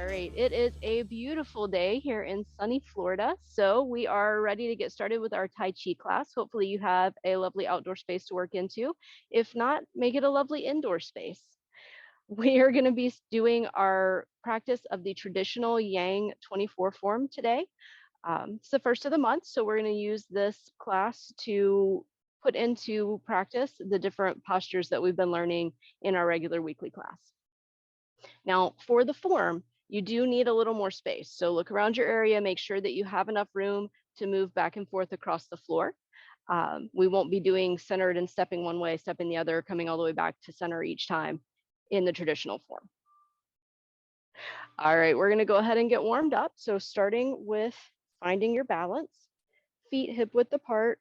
All right, it is a beautiful day here in sunny Florida. So we are ready to get started with our Tai Chi class. Hopefully you have a lovely outdoor space to work into. If not, make it a lovely indoor space. We are going to be doing our practice of the traditional Yang 24 form today. It's the first of the month, so we're going to use this class to put into practice the different postures that we've been learning in our regular weekly class. Now, for the form, you do need a little more space. So look around your area, make sure that you have enough room to move back and forth across the floor. We won't be doing centered and stepping one way, stepping the other, coming all the way back to center each time in the traditional form. All right, we're going to go ahead and get warmed up. So starting with finding your balance, feet hip width apart,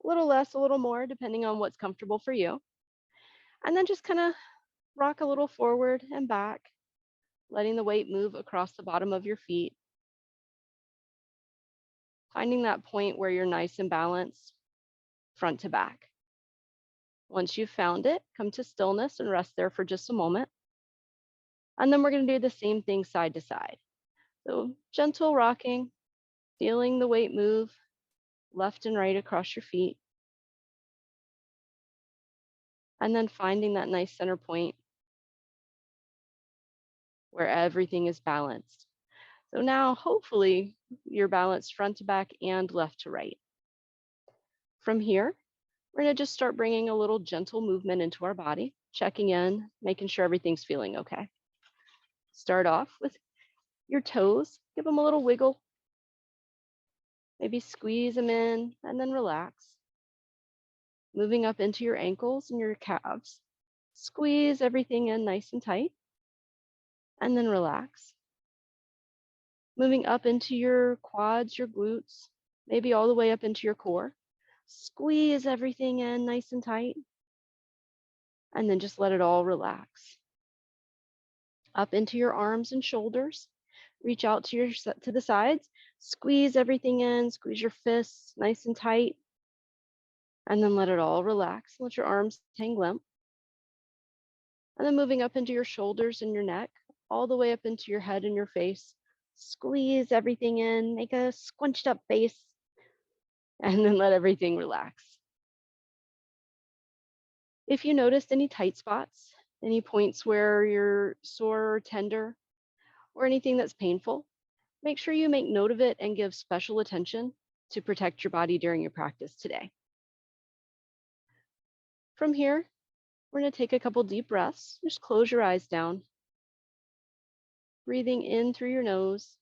a little less, a little more, depending on what's comfortable for you. And then just kind of rock a little forward and back, letting the weight move across the bottom of your feet. Finding that point where you're nice and balanced, front to back. Once you've found it, come to stillness and rest there for just a moment. And then we're going to do the same thing side to side. So gentle rocking, feeling the weight move left and right across your feet. And then finding that nice center point where everything is balanced. So now hopefully you're balanced front to back and left to right. From here, we're going to just start bringing a little gentle movement into our body, checking in, making sure everything's feeling okay. Start off with your toes, give them a little wiggle. Maybe squeeze them in and then relax. Moving up into your ankles and your calves. Squeeze everything in nice and tight and then relax. Moving up into your quads, your glutes, maybe all the way up into your core. Squeeze everything in nice and tight and then just let it all relax. Up into your arms and shoulders. Reach out to the sides. Squeeze everything in. Squeeze your fists nice and tight. And then let it all relax. Let your arms hang limp. And then moving up into your shoulders and your neck, all the way up into your head and your face. Squeeze everything in. Make a squinched up face. And then let everything relax. If you noticed any tight spots, any points where you're sore or tender, or anything that's painful, make sure you make note of it and give special attention to protect your body during your practice today. From here, we're going to take a couple deep breaths. Just close your eyes down. Breathing in through your nose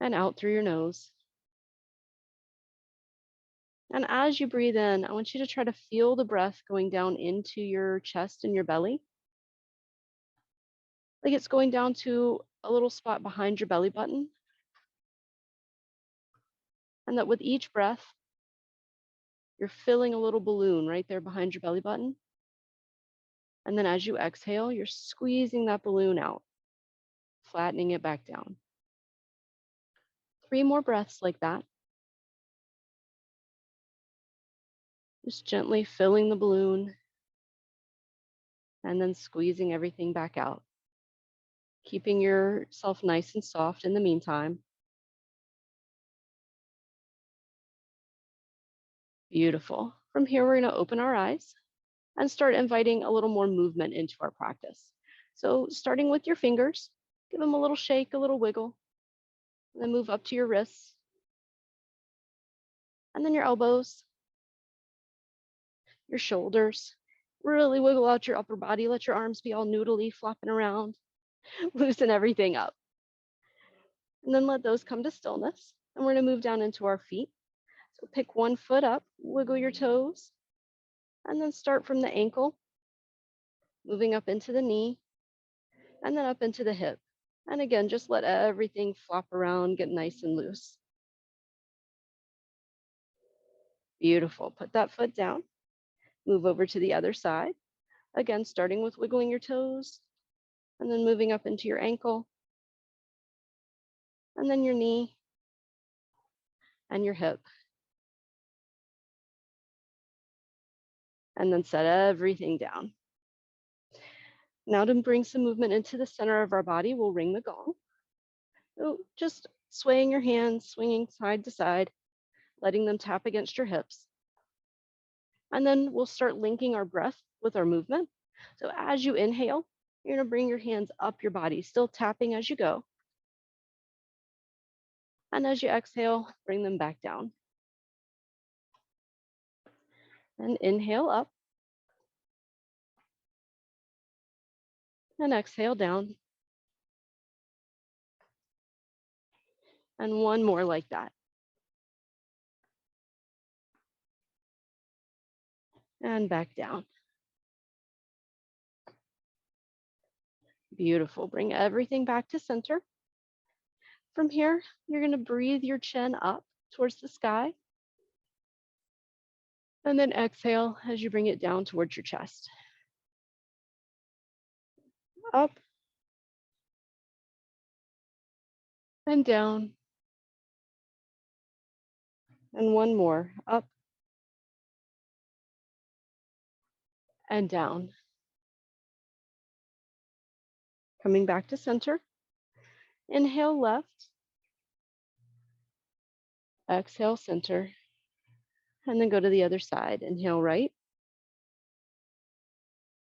and out through your nose. And as you breathe in, I want you to try to feel the breath going down into your chest and your belly. Like it's going down to a little spot behind your belly button. And that with each breath, you're filling a little balloon right there behind your belly button. And then as you exhale, you're squeezing that balloon out, flattening it back down. 3 more breaths like that. Just gently filling the balloon and then squeezing everything back out. Keeping yourself nice and soft in the meantime. Beautiful. From here, we're going to open our eyes and start inviting a little more movement into our practice. So starting with your fingers, give them a little shake, a little wiggle, and then move up to your wrists, and then your elbows, your shoulders. Really wiggle out your upper body. Let your arms be all noodly, flopping around. Loosen everything up. And then let those come to stillness. And we're going to move down into our feet. So pick one foot up, wiggle your toes, and then start from the ankle, moving up into the knee, and then up into the hip. And again, just let everything flop around, get nice and loose. Beautiful. Put that foot down. Move over to the other side. Again, starting with wiggling your toes, and then moving up into your ankle, and then your knee, and your hip. And then set everything down. Now to bring some movement into the center of our body, we'll ring the gong. So just swaying your hands, swinging side to side, letting them tap against your hips. And then we'll start linking our breath with our movement. So as you inhale, you're going to bring your hands up your body, still tapping as you go. And as you exhale, bring them back down. And inhale up. And exhale down. And one more like that. And back down. Beautiful. Bring everything back to center. From here, you're going to breathe your chin up towards the sky. And then exhale as you bring it down towards your chest. Up and down. And one more. Up and down. Coming back to center. Inhale left. Exhale center. And then go to the other side. Inhale right.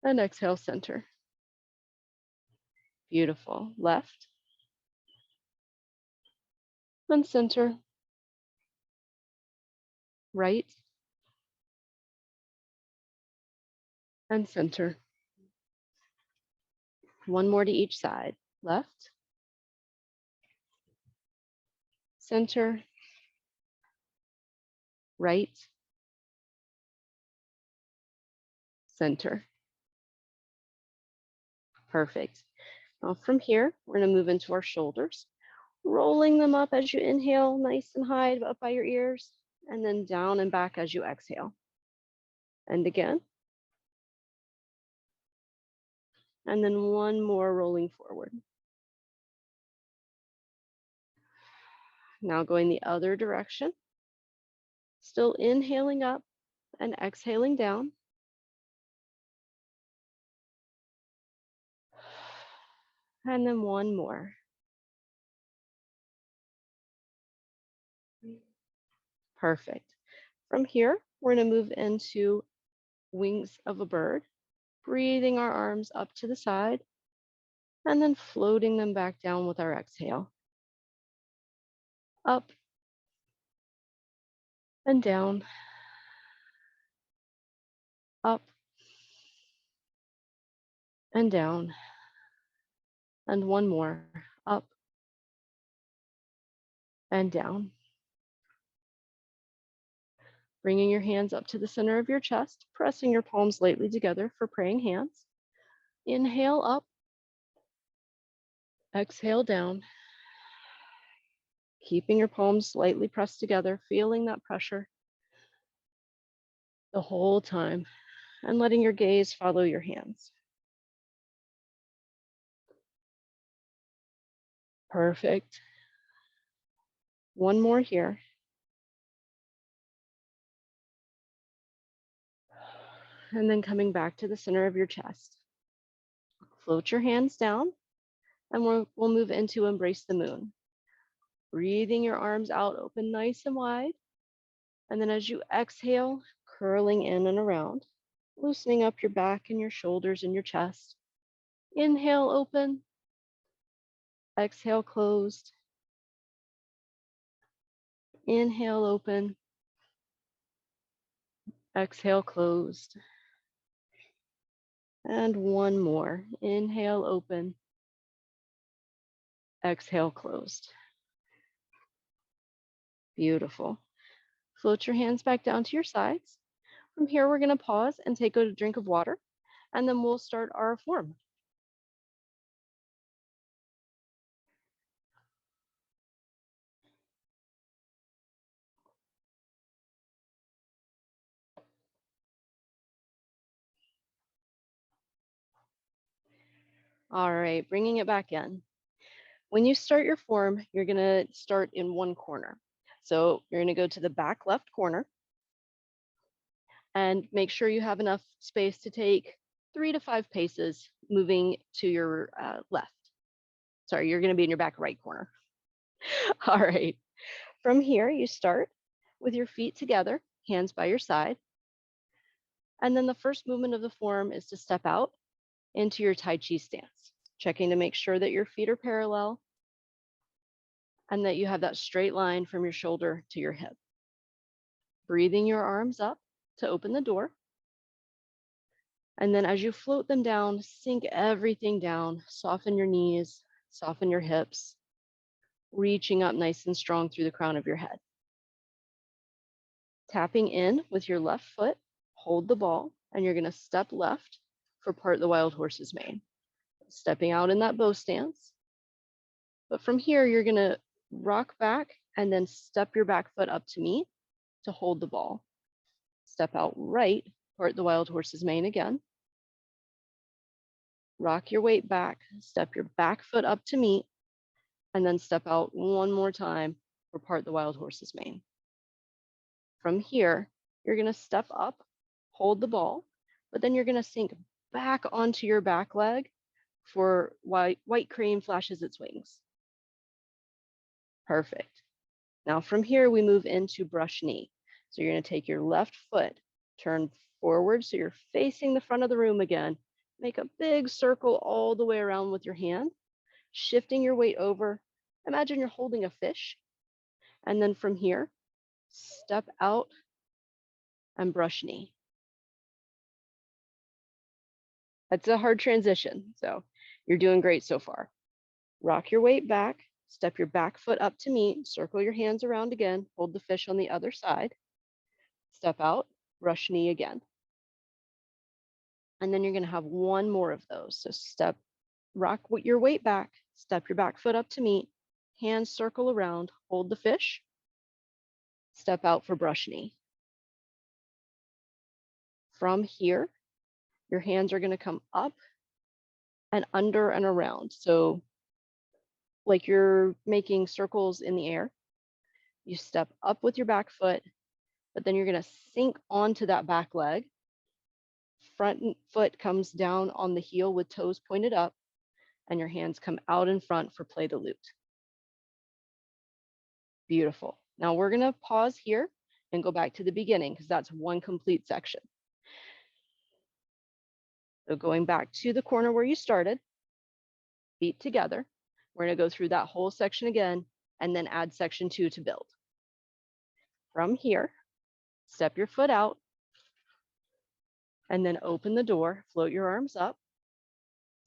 And exhale center. Beautiful. Left. And center. Right. And center. One more to each side. Left. Center. Right. Center. Perfect. Now from here, we're going to move into our shoulders, rolling them up as you inhale, nice and high up by your ears, and then down and back as you exhale. And again. And then one more rolling forward. Now going the other direction. Still inhaling up and exhaling down. And then one more. Perfect. From here, we're going to move into wings of a bird, breathing our arms up to the side, and then floating them back down with our exhale. Up and down. Up and down. And one more. Up and down. Bringing your hands up to the center of your chest, pressing your palms lightly together for praying hands. Inhale up. Exhale down. Keeping your palms lightly pressed together, feeling that pressure the whole time, and letting your gaze follow your hands. Perfect. One more here. And then coming back to the center of your chest. Float your hands down, and we'll move into embrace the moon. Breathing your arms out, open nice and wide. And then as you exhale, curling in and around, loosening up your back and your shoulders and your chest. Inhale, open. Exhale, closed. Inhale, open. Exhale, closed. And one more. Inhale, open. Exhale, closed. Beautiful. Float your hands back down to your sides. From here, we're going to pause and take a drink of water, and then we'll start our form. All right, bringing it back in. When you start your form, you're going to start in one corner. So you're going to go to the back left corner and make sure you have enough space to take 3 to 5 paces, moving to your left. Sorry, you're going to be in your back right corner. All right. From here, you start with your feet together, hands by your side. And then the first movement of the form is to step out into your Tai Chi stance, checking to make sure that your feet are parallel and that you have that straight line from your shoulder to your hip. Breathing your arms up to open the door. And then as you float them down, sink everything down, soften your knees, soften your hips, reaching up nice and strong through the crown of your head. Tapping in with your left foot, hold the ball, and you're going to step left for part the wild horse's mane. Stepping out in that bow stance. But from here, you're going to rock back and then step your back foot up to meet to hold the ball. Step out right, part the wild horse's mane again. Rock your weight back, step your back foot up to meet, and then step out one more time for part the wild horse's mane. From here, you're going to step up, hold the ball, but then you're going to sink back onto your back leg for white crane flashes its wings. Perfect. Now from here, we move into brush knee. So you're going to take your left foot, turn forward so you're facing the front of the room again. Make a big circle all the way around with your hand, shifting your weight over. Imagine you're holding a fish. And then from here, step out and brush knee. That's a hard transition, so you're doing great so far. Rock your weight back, step your back foot up to meet, circle your hands around again, hold the fish on the other side. Step out, brush knee again. And then you're going to have one more of those. So rock your weight back, step your back foot up to meet, hands circle around, hold the fish, step out for brush knee. From here, your hands are going to come up and under and around. So like you're making circles in the air, you step up with your back foot, but then you're going to sink onto that back leg. Front foot comes down on the heel with toes pointed up, and your hands come out in front for play the lute. Beautiful. Now we're going to pause here and go back to the beginning because that's one complete section. So going back to the corner where you started, feet together. We're going to go through that whole section again and then add section 2 to build. From here, step your foot out and then open the door, float your arms up,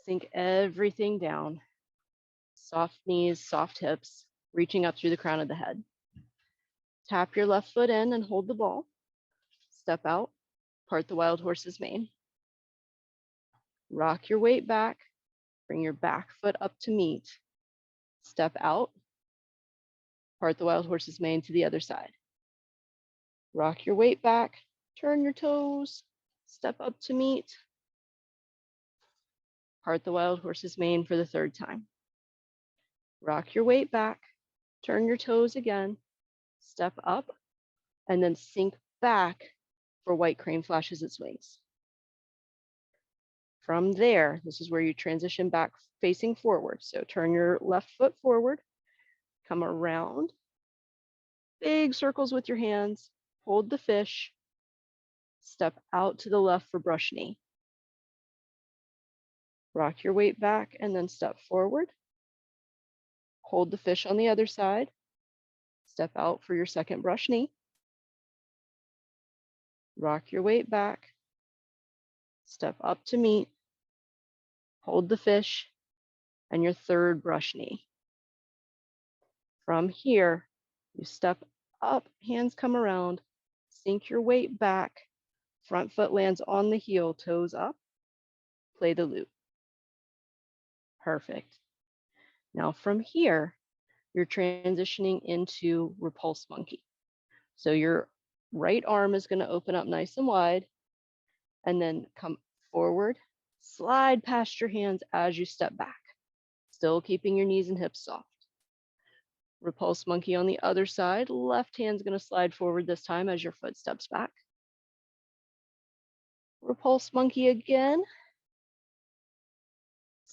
sink everything down, soft knees, soft hips, reaching up through the crown of the head. Tap your left foot in and hold the ball. Step out, part the wild horse's mane. Rock your weight back, bring your back foot up to meet. Step out, part the wild horse's mane to the other side. Rock your weight back, turn your toes, step up to meet. Part the wild horse's mane for the third time. Rock your weight back, turn your toes again, step up, and then sink back for white crane flashes its wings. From there, this is where you transition back facing forward. So turn your left foot forward, come around, big circles with your hands, hold the fish, step out to the left for brush knee. Rock your weight back and then step forward. Hold the fish on the other side. Step out for your second brush knee. Rock your weight back. Step up to meet. Hold the fish and your third brush knee. From here, you step up, hands come around, sink your weight back, front foot lands on the heel, toes up, play the lute. Perfect. Now from here, you're transitioning into Repulse Monkey. So your right arm is going to open up nice and wide and then come forward, slide past your hands as you step back, still keeping your knees and hips soft. Repulse Monkey on the other side, left hand's going to slide forward this time as your foot steps back. Repulse Monkey again,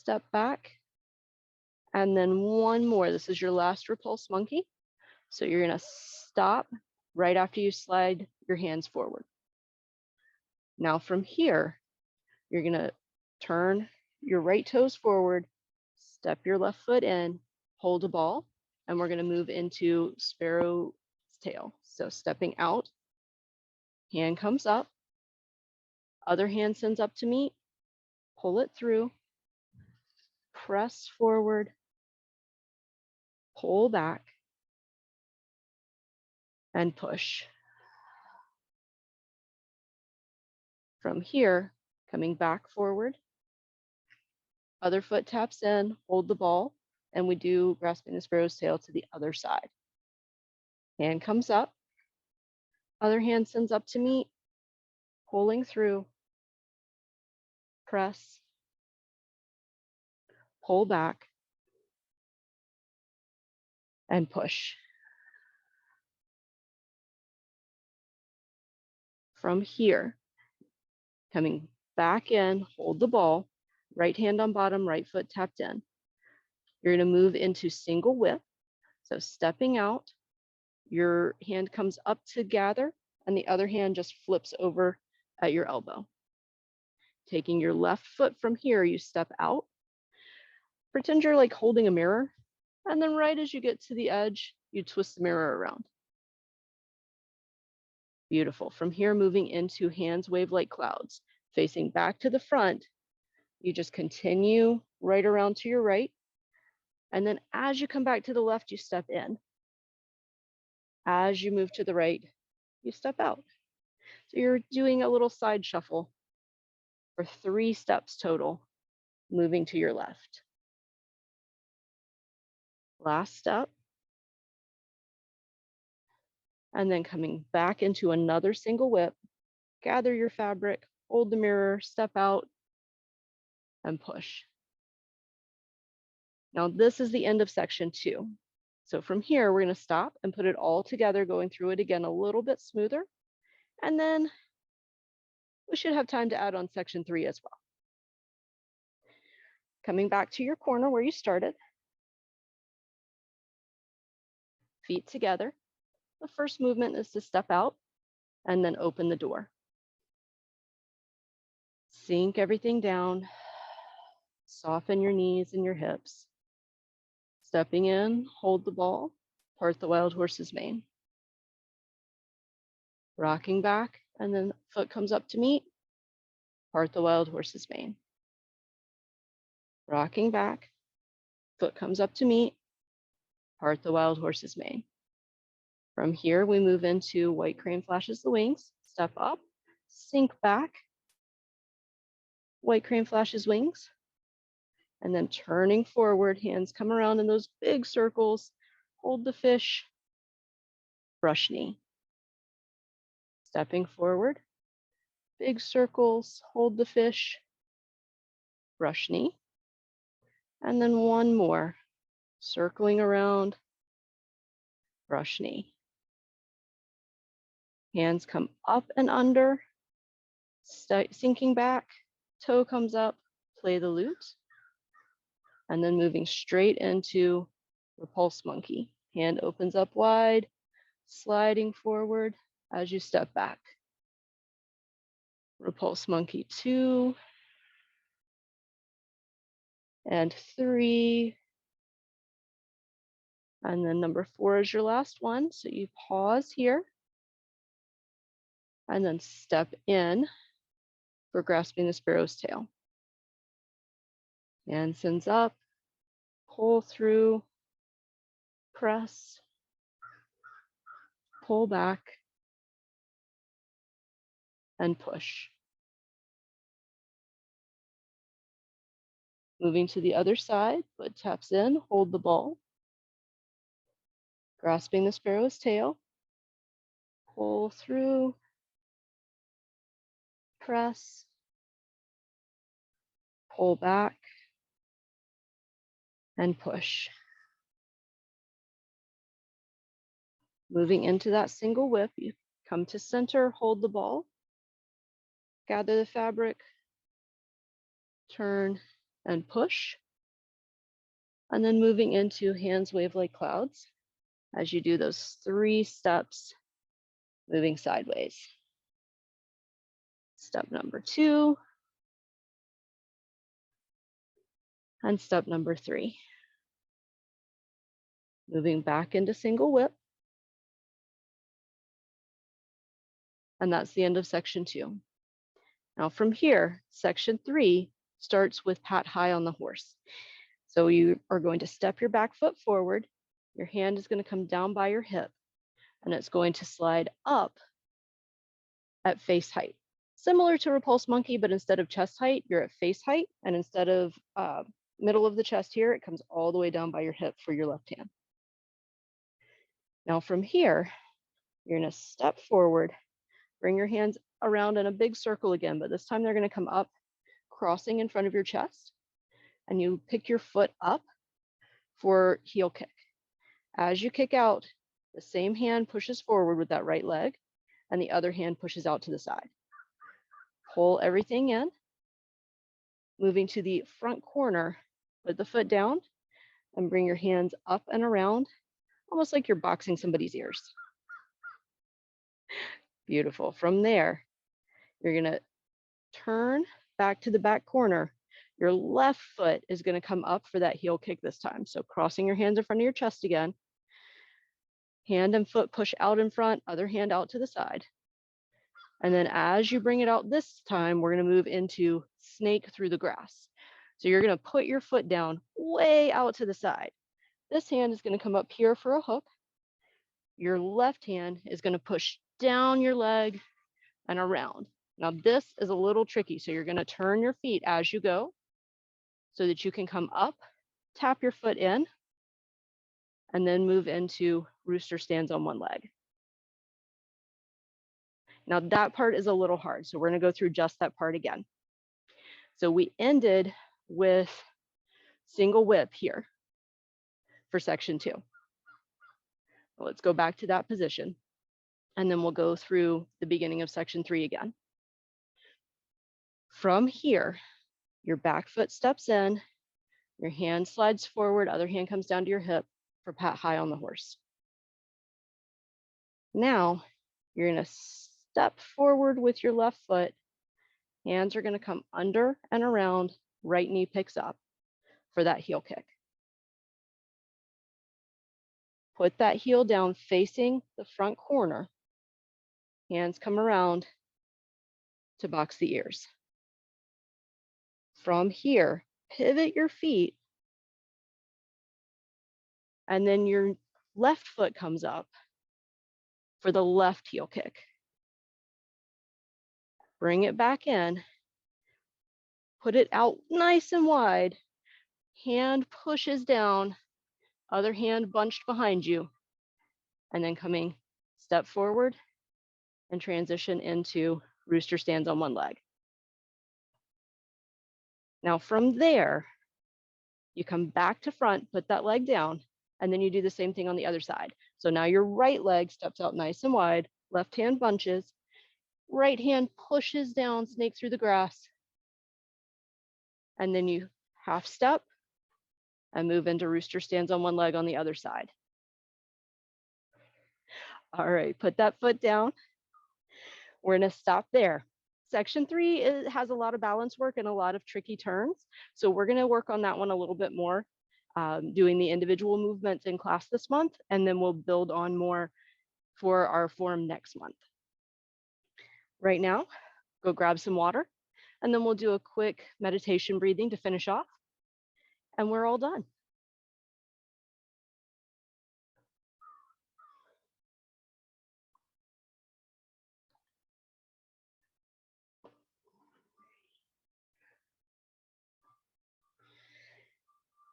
step back, and then one more. This is your last Repulse Monkey. So you're gonna stop right after you slide your hands forward. Now from here, you're gonna turn your right toes forward, step your left foot in, hold a ball, and we're gonna move into Sparrow Tail. So stepping out, hand comes up, other hand sends up to meet, pull it through, press forward, pull back, and push. From here, coming back forward, other foot taps in, hold the ball, and we do grasping the sparrow's tail to the other side. Hand comes up, other hand sends up to meet, pulling through, press, pull back, and push. From here, coming back in, hold the ball, right hand on bottom, right foot tapped in. You're gonna move into single whip. So stepping out, your hand comes up to gather, and the other hand just flips over at your elbow. Taking your left foot from here, you step out. Pretend you're like holding a mirror, and then right as you get to the edge, you twist the mirror around. Beautiful. From here, moving into hands wave like clouds. Facing back to the front, you just continue right around to your right. And then as you come back to the left, you step in. As you move to the right, you step out. So you're doing a little side shuffle for 3 steps total, moving to your left. Last step. And then coming back into another single whip, gather your fabric, hold the mirror, step out, and push. Now this is the end of section 2. So from here, we're gonna stop and put it all together, going through it again a little bit smoother. And then we should have time to add on section 3 as well. Coming back to your corner where you started. Feet together. The first movement is to step out and then open the door. Sink everything down. Soften your knees and your hips. Stepping in, hold the ball, part the wild horse's mane. Rocking back, and then foot comes up to meet, part the wild horse's mane. Rocking back, foot comes up to meet, part the wild horse's mane. From here, we move into white crane flashes the wings, step up, sink back, white crane flashes wings, and then turning forward, hands come around in those big circles, hold the fish, brush knee. Stepping forward, big circles, hold the fish, brush knee. And then one more, circling around, brush knee. Hands come up and under, sinking back, toe comes up, play the lute, and then moving straight into Repulse Monkey. Hand opens up wide, sliding forward as you step back. Repulse Monkey 2 and 3. And then number 4 is your last one. So you pause here and then step in for grasping the sparrow's tail. Hand sends up, pull through, press, pull back, and push. Moving to the other side, foot taps in, hold the ball. Grasping the sparrow's tail, pull through, press, pull back, and push. Moving into that single whip, you come to center, hold the ball, gather the fabric, turn, and push. And then moving into hands wave like clouds as you do those 3 steps, moving sideways. Step number 2 and step number 3. Moving back into single whip. And that's the end of section 2. Now from here, section 3 starts with pat high on the horse. So you are going to step your back foot forward. Your hand is going to come down by your hip, and it's going to slide up at face height. Similar to Repulse Monkey, but instead of chest height, you're at face height. And instead of middle of the chest here, it comes all the way down by your hip for your left hand. Now from here, you're going to step forward, bring your hands around in a big circle again, but this time they're going to come up, crossing in front of your chest. And you pick your foot up for heel kick. As you kick out, the same hand pushes forward with that right leg, and the other hand pushes out to the side. Pull everything in. Moving to the front corner, put the foot down and bring your hands up and around, almost like you're boxing somebody's ears. Beautiful. From there, you're going to turn back to the back corner. Your left foot is going to come up for that heel kick this time. So crossing your hands in front of your chest again. Hand and foot push out in front, other hand out to the side. And then as you bring it out this time, we're going to move into snake through the grass. So you're going to put your foot down way out to the side. This hand is going to come up here for a hook. Your left hand is going to push down your leg and around. Now this is a little tricky. So you're going to turn your feet as you go so that you can come up, tap your foot in, and then move into rooster stands on one leg. Now that part is a little hard, so we're going to go through just that part again. So we ended with single whip here for section 2. Well, let's go back to that position, and then we'll go through the beginning of section 3 again. From here, your back foot steps in, your hand slides forward, other hand comes down to your hip for pat high on the horse. Now, you're going to step forward with your left foot. Hands are going to come under and around, right knee picks up for that heel kick. Put that heel down facing the front corner. Hands come around to box the ears. From here, pivot your feet, and then your left foot comes up for the left heel kick. Bring it back in. Put it out nice and wide. Hand pushes down, other hand bunched behind you, and then coming step forward and transition into rooster stands on one leg. Now from there, you come back to front, put that leg down, and then you do the same thing on the other side. So now your right leg steps out nice and wide, left hand bunches, right hand pushes down, snake through the grass, and then you half step and move into rooster stands on one leg on the other side. All right, put that foot down. We're going to stop there. Section 3 has a lot of balance work and a lot of tricky turns. So we're going to work on that one a little bit more, doing the individual movements in class this month, and then we'll build on more for our form next month. Right now, go grab some water, and then we'll do a quick meditation breathing to finish off, and we're all done.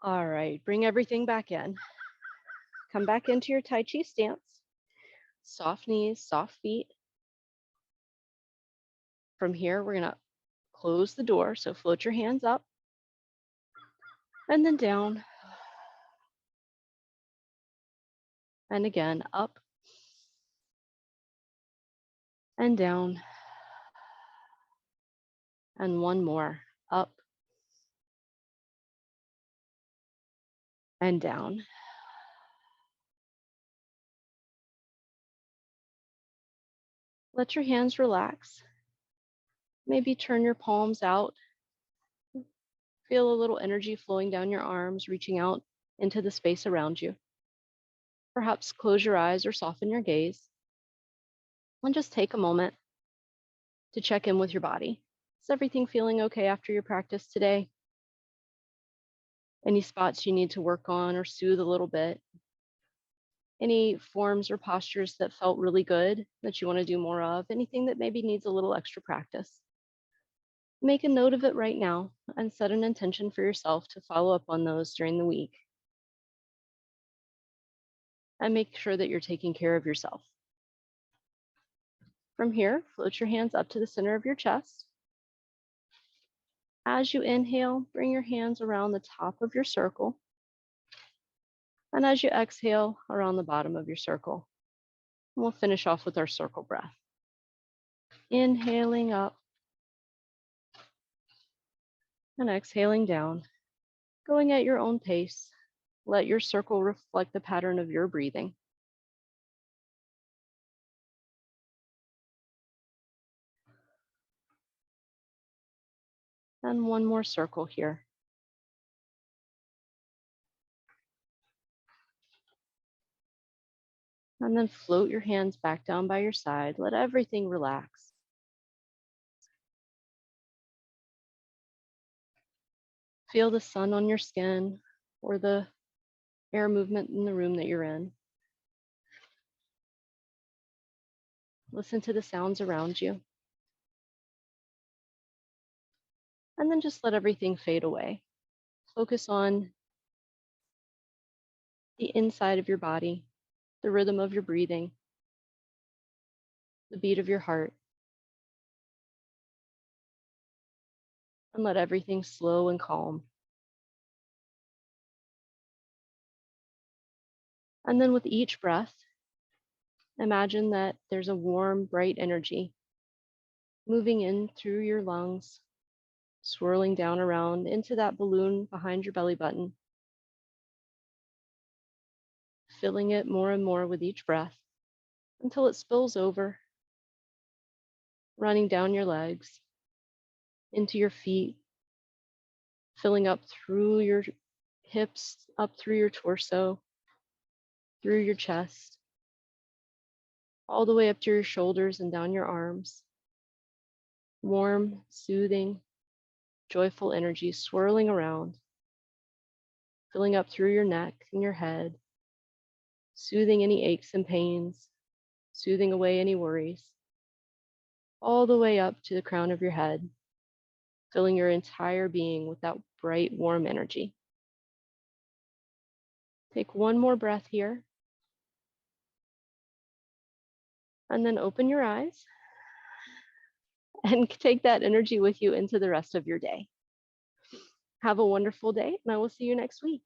All right, bring everything back in. Come back into your Tai Chi stance. Soft knees, soft feet. From here, we're gonna close the door. So float your hands up and then down. And again, up and down. And one more, up and down. Let your hands relax. Maybe turn your palms out. Feel a little energy flowing down your arms, reaching out into the space around you. Perhaps close your eyes or soften your gaze. And just take a moment to check in with your body. Is everything feeling okay after your practice today? Any spots you need to work on or soothe a little bit? Any forms or postures that felt really good that you want to do more of? Anything that maybe needs a little extra practice? Make a note of it right now and set an intention for yourself to follow up on those during the week. And make sure that you're taking care of yourself. From here, float your hands up to the center of your chest. As you inhale, bring your hands around the top of your circle. And as you exhale, around the bottom of your circle. And we'll finish off with our circle breath. Inhaling up and exhaling down, going at your own pace. Let your circle reflect the pattern of your breathing. And one more circle here. And then float your hands back down by your side. Let everything relax. Feel the sun on your skin or the air movement in the room that you're in. Listen to the sounds around you. And then just let everything fade away. Focus on the inside of your body, the rhythm of your breathing, the beat of your heart. And let everything slow and calm. And then with each breath, imagine that there's a warm, bright energy moving in through your lungs, swirling down around into that balloon behind your belly button, filling it more and more with each breath until it spills over, running down your legs, into your feet, filling up through your hips, up through your torso, through your chest, all the way up to your shoulders and down your arms. Warm, soothing, joyful energy swirling around, filling up through your neck and your head, soothing any aches and pains, soothing away any worries, all the way up to the crown of your head, filling your entire being with that bright, warm energy. Take one more breath here, and then open your eyes and take that energy with you into the rest of your day. Have a wonderful day, and I will see you next week.